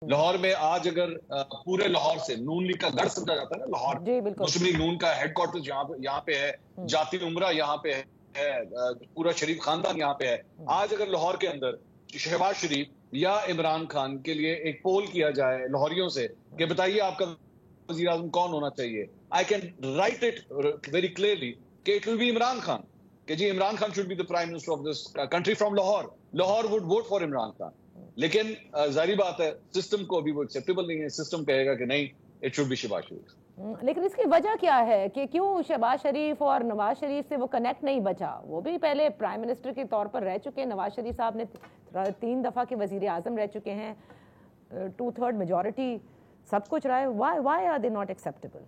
لاہور میں آج اگر پورے لاہور سے نون لیگ کا گڑھ سمجھا جاتا ہے نا لاہور، مسلم لیگ نون کا ہیڈ کوارٹر یہاں پہ ہے، جاتی عمرہ یہاں پہ ہے، پورا شریف خاندان یہاں پہ ہے. آج اگر لاہور کے اندر شہباز شریف یا عمران خان کے لیے ایک پول کیا جائے لاہوریوں سے کہ بتائیے آپ کا وزیر اعظم کون ہونا چاہیے، I can write it very clearly کہ it will be Imran Khan, کہ جی Imran Khan should be the prime minister of this country from Lahore. Lahore would vote for Imran Khan. لیکن ظاہری بات ہے سسٹم کو ابھی وہ ایکسیپٹیبل نہیں ہے. سسٹم کہے گا کہ نہیں اٹ شوڈ بی شہباز شریف. لیکن اس کی وجہ کیا ہے کہ کیوں شہباز شریف اور نواز شریف سے وہ کنیکٹ نہیں بچا؟ وہ بھی پہلے پرائم منسٹر کے طور پر رہ چکے ہیں، نواز شریف صاحب نے 3 دفعہ کے وزیر اعظم رہ چکے ہیں، 2/3 میجورٹی سب کچھ رہا ہے. why are they not acceptable?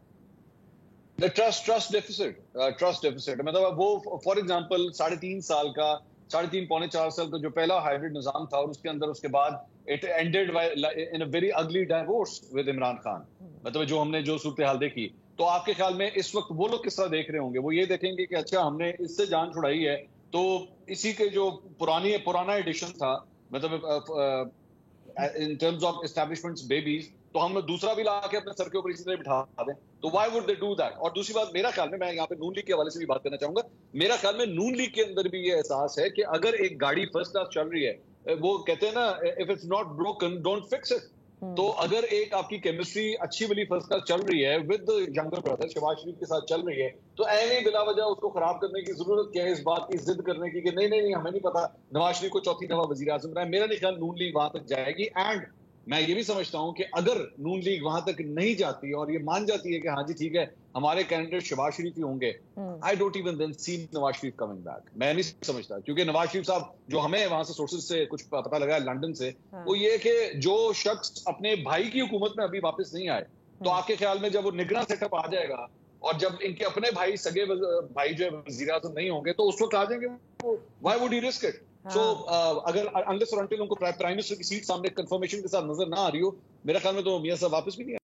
The trust deficit مطلب وہ فار ایگزامپل 3.5 پونے 4 سال کا جو پہلا ہائیبرڈ نظام تھا اور اس کے اندر اس کے بعد it ended in a very ugly divorce with Imran Khan. مطلب جو ہم نے جو صورتحال دیکھی، تو آپ کے خیال میں اس وقت وہ لوگ کس طرح دیکھ رہے ہوں گے؟ وہ یہ دیکھیں گے کہ اچھا ہم نے اس سے جان چھڑائی ہے تو اسی کے جو پرانا ایڈیشن تھا، مطلب in terms of establishments babies، تو ہم دوسرا بھی لا کے اپنے سر کے اوپر اسی طرح بٹھا دیں. تو why would they do that؟ اور دوسری بات میرا خیال میں یہاں پہ نون لیگ کے حوالے سے بھی بات کرنا چاہوں گا. میرا خیال میں نون لیگ کے اندر بھی یہ احساس ہے کہ اگر ایک گاڑی فرسٹ کلاس چل رہی ہے، وہ کہتے ہیں نا if it's not broken don't fix it. تو اگر ایک آپ کی کیمسٹری اچھی والی فرسٹ کلاس چل رہی ہے ود ینگر بردر شہباز شریف کے ساتھ چل رہی ہے، تو ایویں بلا وجہ اس کو خراب کرنے کی ضرورت کیا ہے؟ اس بات کی ضد کرنے کی کہ نہیں ہمیں نہیں پتا نواز شریف کو 4تھی دفعہ وزیر اعظم رہا ہے. میرا نہیں خیال نون لیگ وہاں تک جائے گی. اینڈ میں یہ بھی سمجھتا ہوں کہ اگر نون لیگ وہاں تک نہیں جاتی اور یہ مان جاتی ہے کہ ہاں جی ٹھیک ہے ہمارے کینڈیڈیٹ شہباز شریف ہی ہوں گے، I don't even then see Nawaz Sharif coming back. میں نہیں سمجھتا، کیونکہ نواز شریف صاحب جو ہمیں وہاں سے سورسز سے کچھ پتہ لگا ہے لنڈن سے، وہ یہ کہ جو شخص اپنے بھائی کی حکومت میں ابھی واپس نہیں آئے، تو آپ کے خیال میں جب وہ نگراں سیٹ اپ آ جائے گا اور جب ان کے اپنے بھائی سگے بھائی جو وزیر اعظم نہیں ہوں گے تو اس وقت آ جائیں گے. why would he risk it؟ سو اگر unless or until ان کو پرائم منسٹر کی سیٹ سامنے کنفرمیشن کے ساتھ نظر نہ آ رہی ہو، میرا خیال میں تو میاں صاحب واپس بھی نہیں